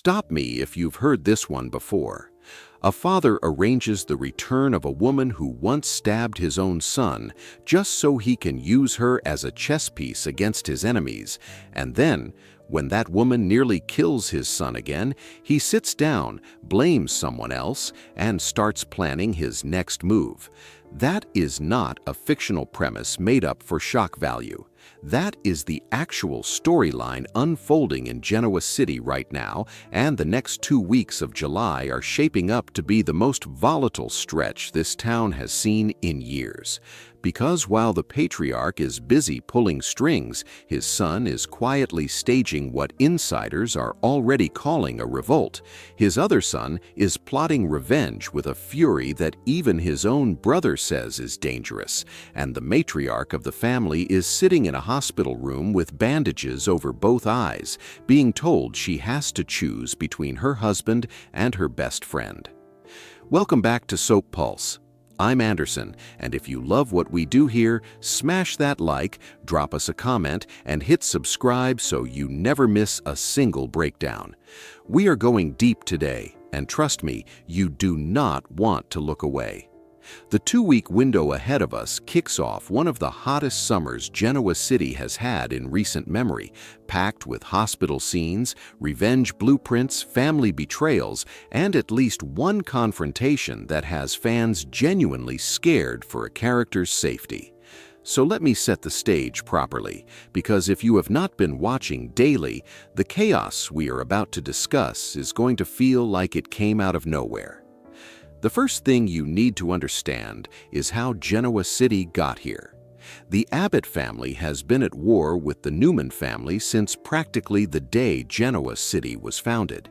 Stop me if you've heard this one before. A father arranges the return of a woman who once stabbed his own son just so he can use her as a chess piece against his enemies, and then, when that woman nearly kills his son again, he sits down, blames someone else, and starts planning his next move. That is not a fictional premise made up for shock value. That is the actual storyline unfolding in Genoa City right now, and the next 2 weeks of July are shaping up to be the most volatile stretch this town has seen in years. Because while the patriarch is busy pulling strings, his son is quietly staging what insiders are already calling a revolt. His other son is plotting revenge with a fury that even his own brother says is dangerous, and the matriarch of the family is sitting in a hospital room with bandages over both eyes, being told she has to choose between her husband and her best friend. Welcome back to Soap Pulse. I'm Anderson, and if you love what we do here, smash that like, drop us a comment, and hit subscribe so you never miss a single breakdown. We are going deep today, and trust me, you do not want to look away. The 2-week window ahead of us kicks off one of the hottest summers Genoa City has had in recent memory, packed with hospital scenes, revenge blueprints, family betrayals, and at least one confrontation that has fans genuinely scared for a character's safety. So let me set the stage properly, because if you have not been watching daily, the chaos we are about to discuss is going to feel like it came out of nowhere. The first thing you need to understand is how Genoa City got here. The Abbott family has been at war with the Newman family since practically the day Genoa City was founded.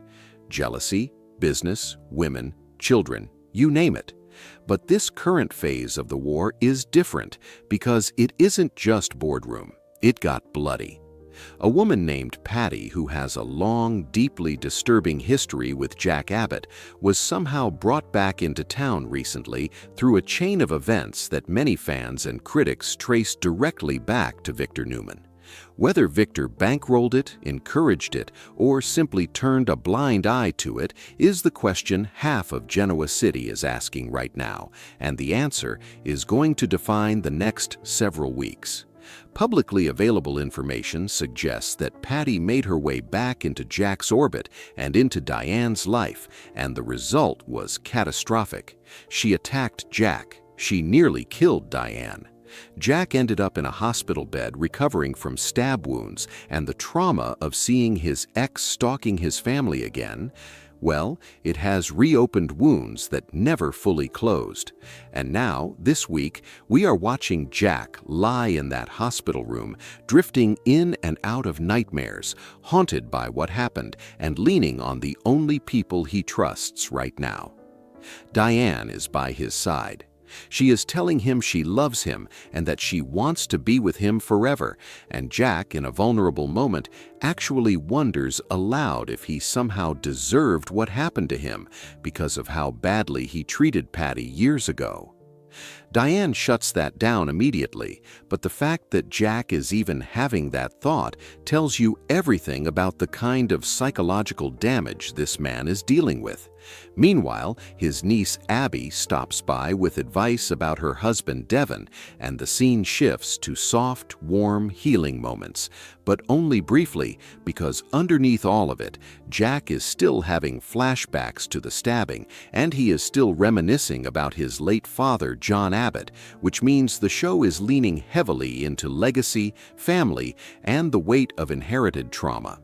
Jealousy, business, women, children, you name it. But this current phase of the war is different because it isn't just boardroom. It got bloody. A woman named Patty, who has a long, deeply disturbing history with Jack Abbott, was somehow brought back into town recently through a chain of events that many fans and critics trace directly back to Victor Newman. Whether Victor bankrolled it, encouraged it, or simply turned a blind eye to it is the question half of Genoa City is asking right now, and the answer is going to define the next several weeks. Publicly available information suggests that Patty made her way back into Jack's orbit and into Diane's life, and the result was catastrophic. She attacked Jack. She nearly killed Diane. Jack ended up in a hospital bed recovering from stab wounds, and the trauma of seeing his ex stalking his family again, well, it has reopened wounds that never fully closed. And now, this week, we are watching Jack lie in that hospital room, drifting in and out of nightmares, haunted by what happened and leaning on the only people he trusts right now. Diane is by his side. She is telling him she loves him and that she wants to be with him forever, and Jack, in a vulnerable moment, actually wonders aloud if he somehow deserved what happened to him because of how badly he treated Patty years ago. Diane shuts that down immediately, but the fact that Jack is even having that thought tells you everything about the kind of psychological damage this man is dealing with. Meanwhile, his niece Abby stops by with advice about her husband Devon, and the scene shifts to soft, warm, healing moments, but only briefly, because underneath all of it, Jack is still having flashbacks to the stabbing, and he is still reminiscing about his late father, John Abbott, which means the show is leaning heavily into legacy, family, and the weight of inherited trauma.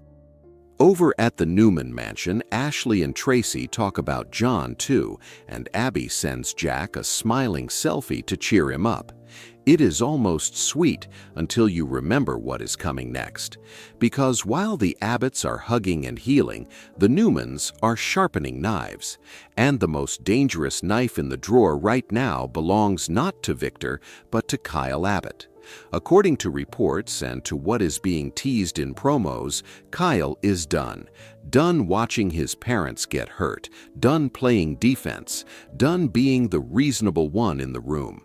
Over at the Newman mansion, Ashley and Tracy talk about John too, and Abby sends Jack a smiling selfie to cheer him up. It is almost sweet until you remember what is coming next. Because while the Abbotts are hugging and healing, the Newmans are sharpening knives. And the most dangerous knife in the drawer right now belongs not to Victor, but to Kyle Abbott. According to reports and to what is being teased in promos, Kyle is done. Done watching his parents get hurt, done playing defense, done being the reasonable one in the room.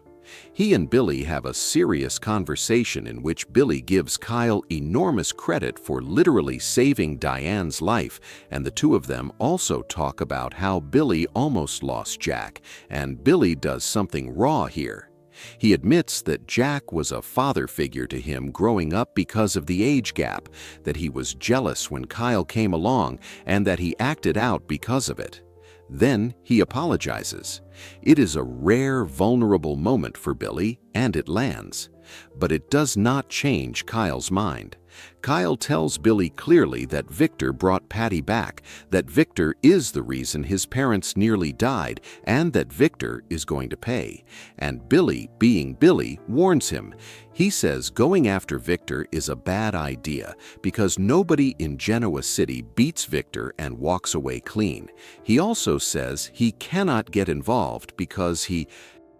He and Billy have a serious conversation in which Billy gives Kyle enormous credit for literally saving Diane's life, and the two of them also talk about how Billy almost lost Jack, and Billy does something raw here. He admits that Jack was a father figure to him growing up because of the age gap, that he was jealous when Kyle came along, and that he acted out because of it. Then he apologizes. It is a rare, vulnerable moment for Billy, and it lands. But it does not change Kyle's mind. Kyle tells Billy clearly that Victor brought Patty back, that Victor is the reason his parents nearly died, and that Victor is going to pay. And Billy, being Billy, warns him. He says going after Victor is a bad idea because nobody in Genoa City beats Victor and walks away clean. He also says he cannot get involved because he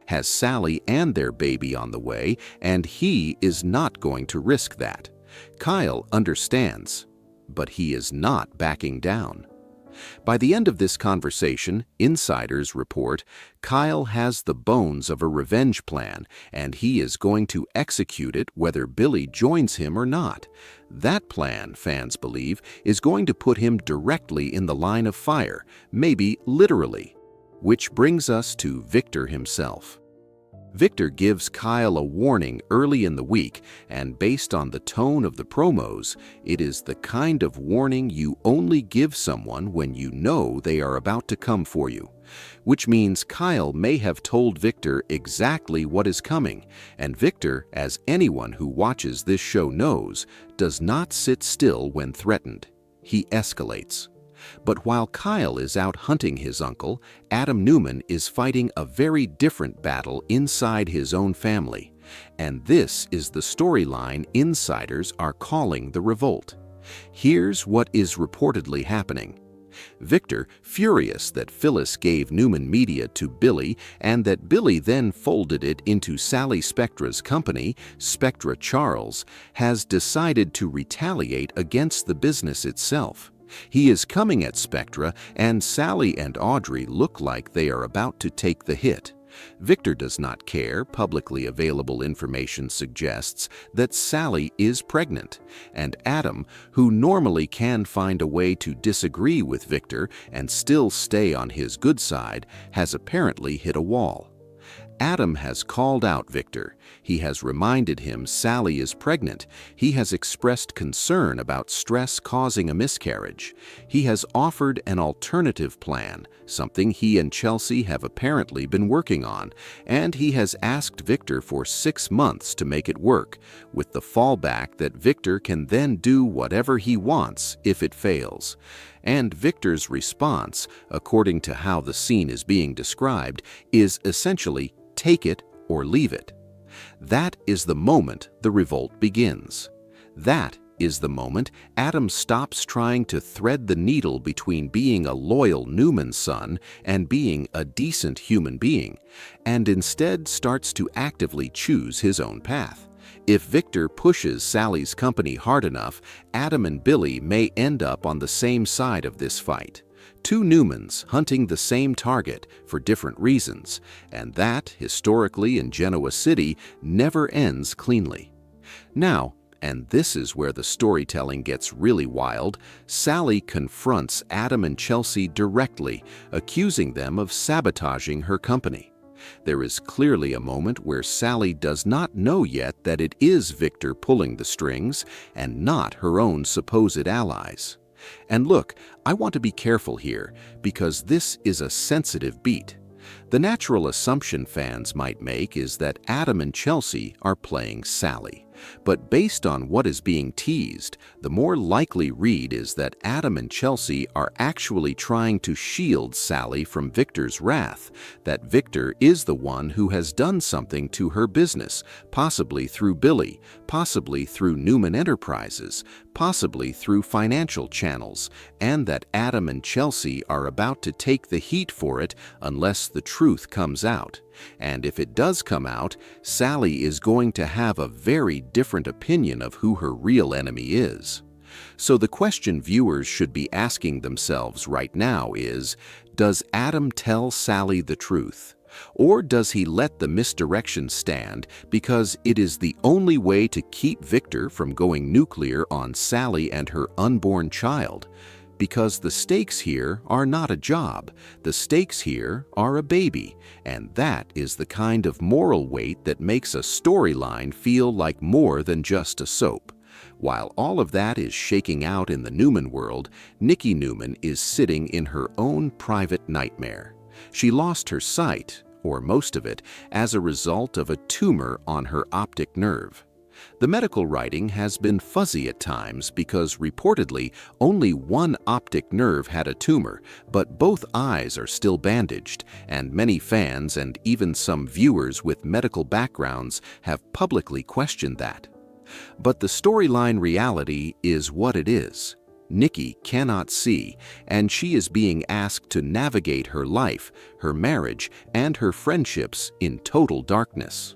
has Sally and their baby on the way, and he is not going to risk that. Kyle understands, but he is not backing down. By the end of this conversation, insiders report Kyle has the bones of a revenge plan, and he is going to execute it whether Billy joins him or not. That plan, fans believe, is going to put him directly in the line of fire, maybe literally. Which brings us to Victor himself. Victor gives Kyle a warning early in the week, and based on the tone of the promos, it is the kind of warning you only give someone when you know they are about to come for you. Which means Kyle may have told Victor exactly what is coming, and Victor, as anyone who watches this show knows, does not sit still when threatened. He escalates. But while Kyle is out hunting his uncle, Adam Newman is fighting a very different battle inside his own family. And this is the storyline insiders are calling the Revolt. Here's what is reportedly happening. Victor, furious that Phyllis gave Newman Media to Billy and that Billy then folded it into Sally Spectra's company, Spectra Charles, has decided to retaliate against the business itself. He is coming at Spectra, and Sally and Audrey look like they are about to take the hit. Victor does not care. Publicly available information suggests that Sally is pregnant, and Adam, who normally can find a way to disagree with Victor and still stay on his good side, has apparently hit a wall. Adam has called out Victor. He has reminded him Sally is pregnant. He has expressed concern about stress causing a miscarriage. He has offered an alternative plan, something he and Chelsea have apparently been working on, and he has asked Victor for 6 months to make it work, with the fallback that Victor can then do whatever he wants if it fails. And Victor's response, according to how the scene is being described, is essentially take it or leave it. That is the moment the revolt begins. That is the moment Adam stops trying to thread the needle between being a loyal Newman son and being a decent human being, and instead starts to actively choose his own path. If Victor pushes Sally's company hard enough, Adam and Billy may end up on the same side of this fight. Two Newmans hunting the same target for different reasons, and that, historically in Genoa City, never ends cleanly. Now, and this is where the storytelling gets really wild, Sally confronts Adam and Chelsea directly, accusing them of sabotaging her company. There is clearly a moment where Sally does not know yet that it is Victor pulling the strings and not her own supposed allies. And look, I want to be careful here because this is a sensitive beat. The natural assumption fans might make is that Adam and Chelsea are playing Sally. But based on what is being teased, the more likely read is that Adam and Chelsea are actually trying to shield Sally from Victor's wrath, that Victor is the one who has done something to her business, possibly through Billy, possibly through Newman Enterprises, possibly through financial channels, and that Adam and Chelsea are about to take the heat for it unless the truth comes out. And if it does come out, Sally is going to have a very different opinion of who her real enemy is. So the question viewers should be asking themselves right now is, does Adam tell Sally the truth? Or does he let the misdirection stand because it is the only way to keep Victor from going nuclear on Sally and her unborn child? Because the stakes here are not a job, the stakes here are a baby, and that is the kind of moral weight that makes a storyline feel like more than just a soap. While all of that is shaking out in the Newman world, Nikki Newman is sitting in her own private nightmare. She lost her sight, or most of it, as a result of a tumor on her optic nerve. The medical writing has been fuzzy at times because reportedly only one optic nerve had a tumor, but both eyes are still bandaged, and many fans and even some viewers with medical backgrounds have publicly questioned that. But the storyline reality is what it is. Nikki cannot see, and she is being asked to navigate her life, her marriage, and her friendships in total darkness.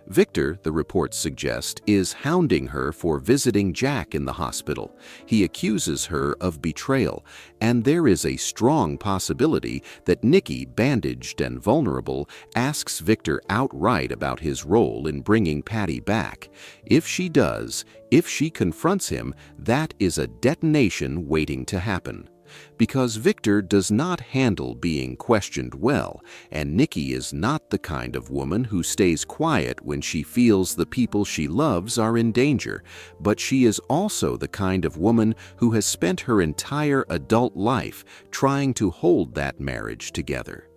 Victor, the reports suggest, is hounding her for visiting Jack in the hospital. He accuses her of betrayal, and there is a strong possibility that Nikki, bandaged and vulnerable, asks Victor outright about his role in bringing Patty back. If she does, if she confronts him, that is a detonation waiting to happen. Because Victor does not handle being questioned well, and Nikki is not the kind of woman who stays quiet when she feels the people she loves are in danger, but she is also the kind of woman who has spent her entire adult life trying to hold that marriage together.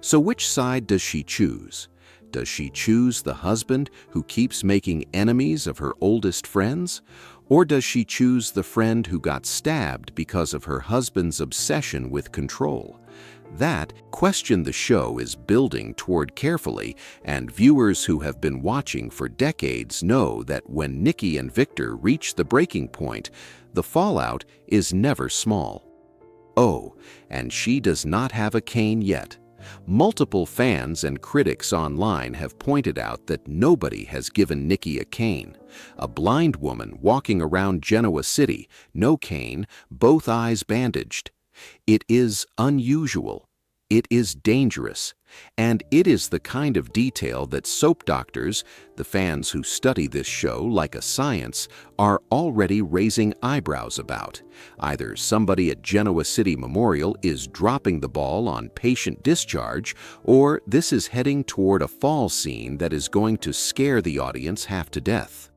So which side does she choose? Does she choose the husband who keeps making enemies of her oldest friends? Or does she choose the friend who got stabbed because of her husband's obsession with control? That question the show is building toward carefully, and viewers who have been watching for decades know that when Nikki and Victor reach the breaking point, the fallout is never small. Oh, and she does not have a cane yet. Multiple fans and critics online have pointed out that nobody has given Nikki a cane. A blind woman walking around Genoa City, no cane, both eyes bandaged. It is unusual. It is dangerous. And it is the kind of detail that soap doctors, the fans who study this show like a science, are already raising eyebrows about. Either somebody at Genoa City Memorial is dropping the ball on patient discharge, or this is heading toward a fall scene that is going to scare the audience half to death.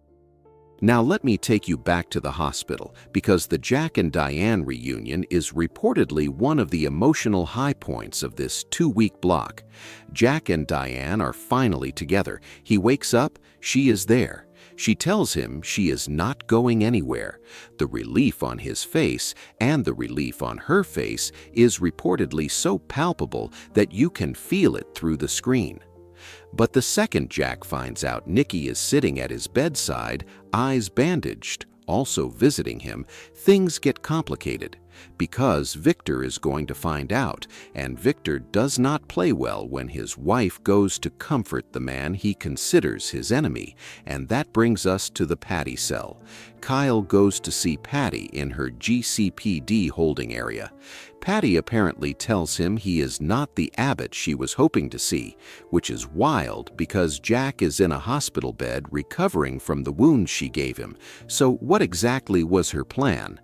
Now let me take you back to the hospital, because the Jack and Diane reunion is reportedly one of the emotional high points of this 2-week block. Jack and Diane are finally together. He wakes up, she is there. She tells him she is not going anywhere. The relief on his face and the relief on her face is reportedly so palpable that you can feel it through the screen. But the second Jack finds out Nikki is sitting at his bedside, eyes bandaged, also visiting him, things get complicated. Because Victor is going to find out, and Victor does not play well when his wife goes to comfort the man he considers his enemy, and that brings us to the Patty cell. Kyle goes to see Patty in her GCPD holding area. Patty apparently tells him he is not the Abbott she was hoping to see, which is wild because Jack is in a hospital bed recovering from the wounds she gave him. So what exactly was her plan?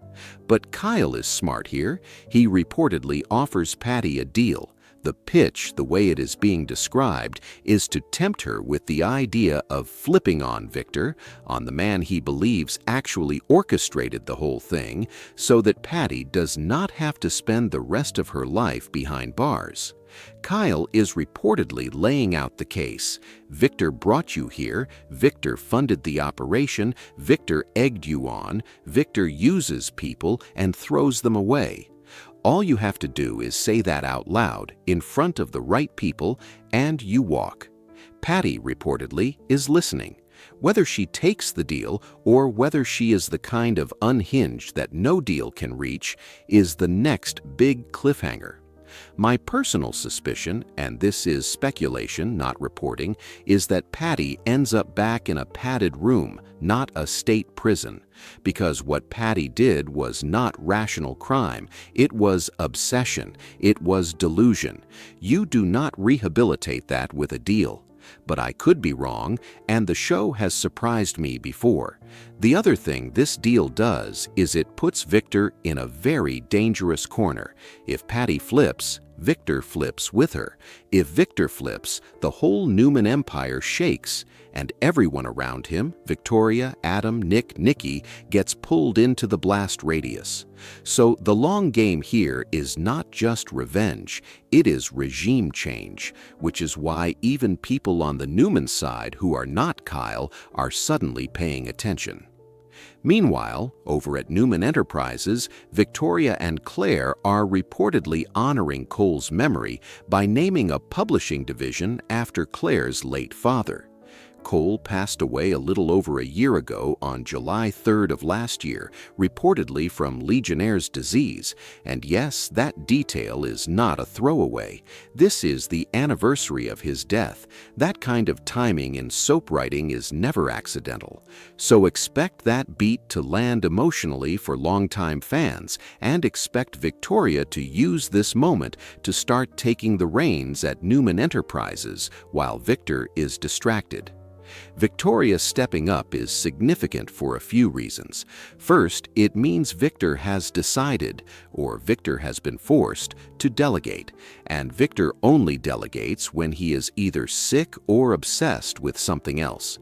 But Kyle is smart here. He reportedly offers Patty a deal. The pitch, the way it is being described, is to tempt her with the idea of flipping on Victor, on the man he believes actually orchestrated the whole thing, so that Patty does not have to spend the rest of her life behind bars. Kyle is reportedly laying out the case. Victor brought you here, Victor funded the operation, Victor egged you on, Victor uses people and throws them away. All you have to do is say that out loud, in front of the right people, and you walk. Patty, reportedly, is listening. Whether she takes the deal or whether she is the kind of unhinged that no deal can reach is the next big cliffhanger. My personal suspicion, and this is speculation, not reporting, is that Patty ends up back in a padded room, not a state prison, because what Patty did was not rational crime, it was obsession, it was delusion. You do not rehabilitate that with a deal. But I could be wrong, and the show has surprised me before. The other thing this deal does is it puts Victor in a very dangerous corner. If Patty flips, Victor flips with her. If Victor flips, the whole Newman empire shakes, and everyone around him, Victoria, Adam, Nick, Nikki, gets pulled into the blast radius. So the long game here is not just revenge, it is regime change, which is why even people on the Newman side who are not Kyle are suddenly paying attention. Meanwhile, over at Newman Enterprises, Victoria and Claire are reportedly honoring Cole's memory by naming a publishing division after Claire's late father. Cole passed away a little over a year ago on July 3rd of last year, reportedly from Legionnaire's disease, and yes, that detail is not a throwaway. This is the anniversary of his death. That kind of timing in soap writing is never accidental. So expect that beat to land emotionally for longtime fans, and expect Victoria to use this moment to start taking the reins at Newman Enterprises while Victor is distracted. Victoria stepping up is significant for a few reasons. First, it means Victor has decided, or Victor has been forced, to delegate, and Victor only delegates when he is either sick or obsessed with something else.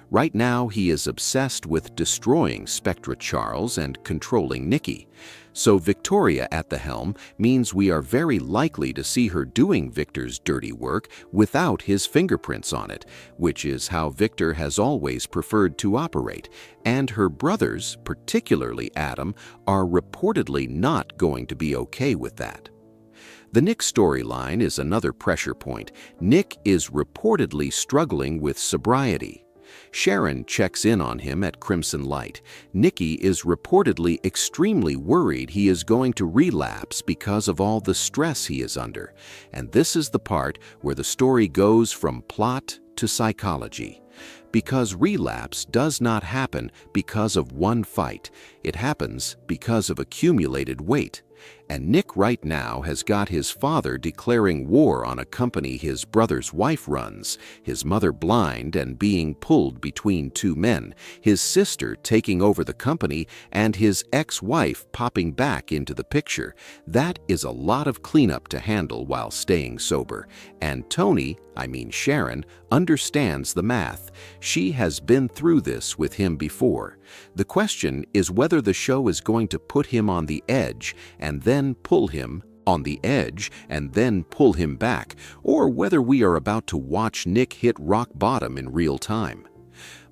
Right now, he is obsessed with destroying Spectra Charles and controlling Nikki. So Victoria at the helm means we are very likely to see her doing Victor's dirty work without his fingerprints on it, which is how Victor has always preferred to operate, and her brothers, particularly Adam, are reportedly not going to be okay with that. The Nick storyline is another pressure point. Nick is reportedly struggling with sobriety. Sharon checks in on him at Crimson Light. Nikki is reportedly extremely worried he is going to relapse because of all the stress he is under. And this is the part where the story goes from plot to psychology. Because relapse does not happen because of one fight. It happens because of accumulated weight. And Nick right now has got his father declaring war on a company his brother's wife runs, his mother blind and being pulled between two men, his sister taking over the company, and his ex-wife popping back into the picture. That is a lot of cleanup to handle while staying sober. And Sharon, understands the math. She has been through this with him before. The question is whether the show is going to put him on the edge and then pull him on the edge and then pull him back, or whether we are about to watch Nick hit rock bottom in real time.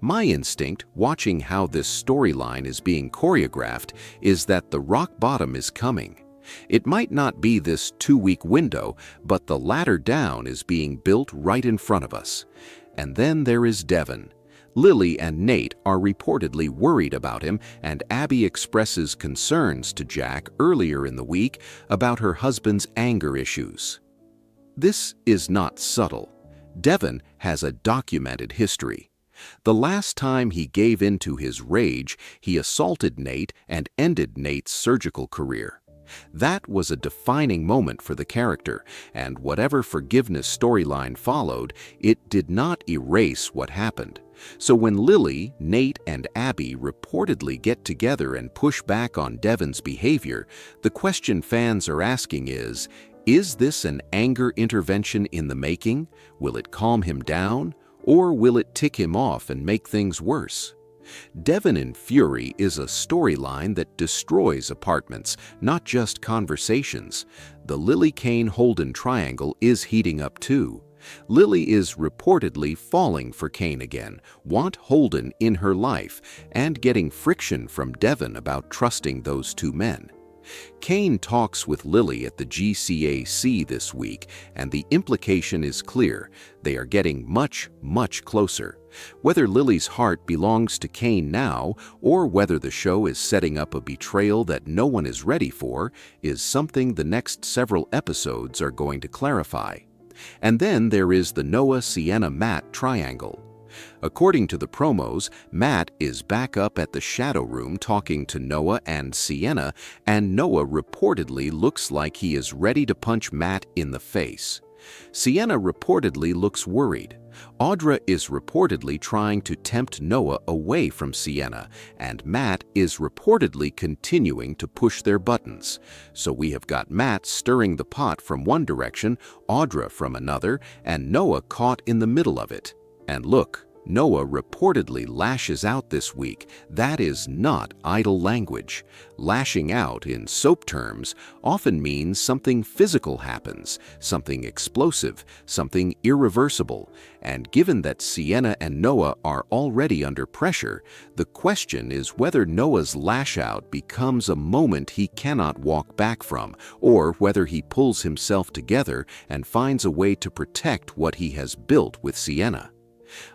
My instinct, watching how this storyline is being choreographed, is that the rock bottom is coming. It might not be this 2-week window, but the ladder down is being built right in front of us. And then there is Devon. Lily and Nate are reportedly worried about him, and Abby expresses concerns to Jack earlier in the week about her husband's anger issues. This is not subtle. Devon has a documented history. The last time he gave in to his rage, he assaulted Nate and ended Nate's surgical career. That was a defining moment for the character, and whatever forgiveness storyline followed, it did not erase what happened. So when Lily, Nate, and Abby reportedly get together and push back on Devon's behavior, the question fans are asking is this an anger intervention in the making? Will it calm him down? Or will it tick him off and make things worse? Devon in Fury is a storyline that destroys apartments, not just conversations. The Lily Kane Holden triangle is heating up too. Lily is reportedly falling for Kane again, want Holden in her life, and getting friction from Devon about trusting those two men. Kane talks with Lily at the GCAC this week, and the implication is clear. They are getting much, much closer. Whether Lily's heart belongs to Kane now, or whether the show is setting up a betrayal that no one is ready for, is something the next several episodes are going to clarify. And then there is the Noah-Sienna-Matt triangle. According to the promos, Matt is back up at the Shadow Room talking to Noah and Sienna, and Noah reportedly looks like he is ready to punch Matt in the face. Sienna reportedly looks worried. Audra is reportedly trying to tempt Noah away from Sienna, and Matt is reportedly continuing to push their buttons. So we have got Matt stirring the pot from one direction, Audra from another, and Noah caught in the middle of it. And look, Noah reportedly lashes out this week. That is not idle language. Lashing out, in soap terms, often means something physical happens, something explosive, something irreversible. And given that Sienna and Noah are already under pressure, the question is whether Noah's lash out becomes a moment he cannot walk back from, or whether he pulls himself together and finds a way to protect what he has built with Sienna.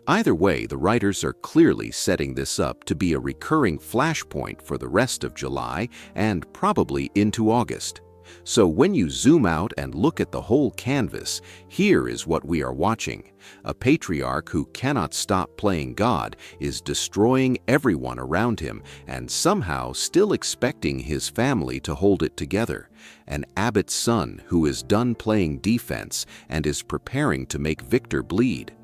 Either way, the writers are clearly setting this up to be a recurring flashpoint for the rest of July and probably into August. So when you zoom out and look at the whole canvas, here is what we are watching. A patriarch who cannot stop playing God is destroying everyone around him and somehow still expecting his family to hold it together. An Abbott son who is done playing defense and is preparing to make Victor bleed.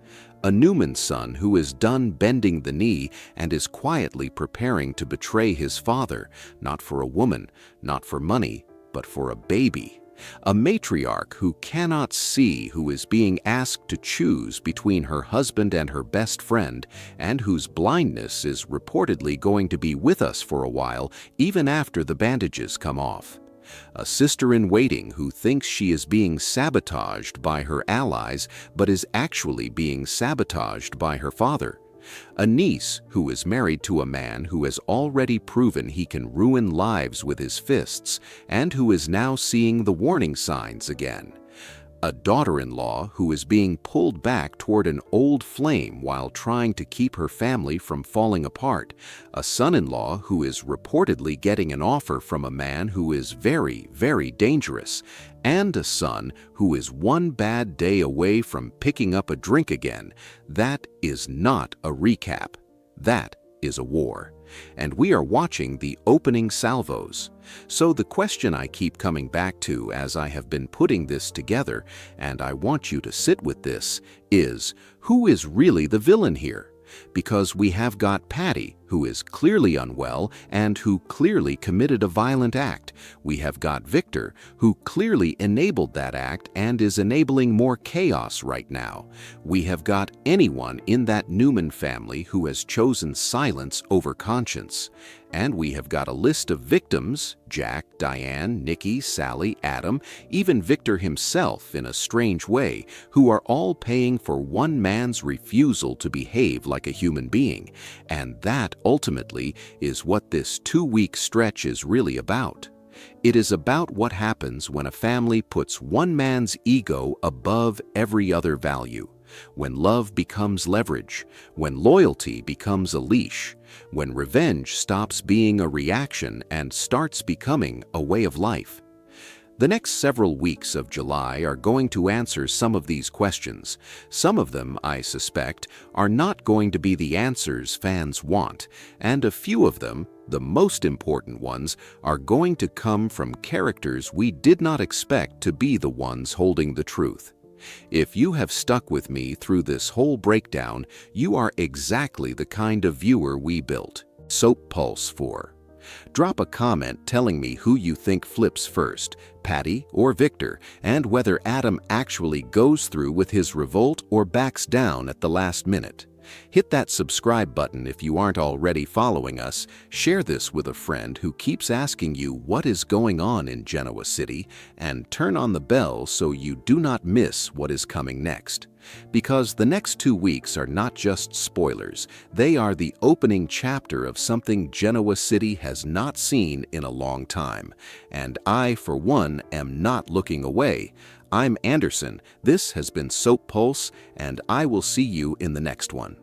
A Newman son who is done bending the knee and is quietly preparing to betray his father, not for a woman, not for money, but for a baby. A matriarch who cannot see who is being asked to choose between her husband and her best friend, and whose blindness is reportedly going to be with us for a while, even after the bandages come off. A sister-in-waiting who thinks she is being sabotaged by her allies but is actually being sabotaged by her father. A niece who is married to a man who has already proven he can ruin lives with his fists and who is now seeing the warning signs again. A daughter-in-law who is being pulled back toward an old flame while trying to keep her family from falling apart. A son-in-law who is reportedly getting an offer from a man who is very, very dangerous. And a son who is one bad day away from picking up a drink again. That is not a recap. That is a war. And we are watching the opening salvos. So the question I keep coming back to as I have been putting this together, and I want you to sit with this, is who is really the villain here? Because we have got Patty, who is clearly unwell and who clearly committed a violent act. We have got Victor, who clearly enabled that act and is enabling more chaos right now. We have got anyone in that Newman family who has chosen silence over conscience. And we have got a list of victims, Jack, Diane, Nikki, Sally, Adam, even Victor himself in a strange way, who are all paying for one man's refusal to behave like a human being. And that, ultimately, is what this 2-week stretch is really about. It is about what happens when a family puts one man's ego above every other value. When love becomes leverage, when loyalty becomes a leash, when revenge stops being a reaction and starts becoming a way of life. The next several weeks of July are going to answer some of these questions. Some of them, I suspect, are not going to be the answers fans want, and a few of them, the most important ones, are going to come from characters we did not expect to be the ones holding the truth. If you have stuck with me through this whole breakdown, you are exactly the kind of viewer we built Soap Pulse for. Drop a comment telling me who you think flips first, Patty or Victor, and whether Adam actually goes through with his revolt or backs down at the last minute. Hit that subscribe button if you aren't already following us, share this with a friend who keeps asking you what is going on in Genoa City, and turn on the bell so you do not miss what is coming next. Because the next 2 weeks are not just spoilers, they are the opening chapter of something Genoa City has not seen in a long time. And I, for one, am not looking away. I'm Anderson, this has been Soap Pulse, and I will see you in the next one.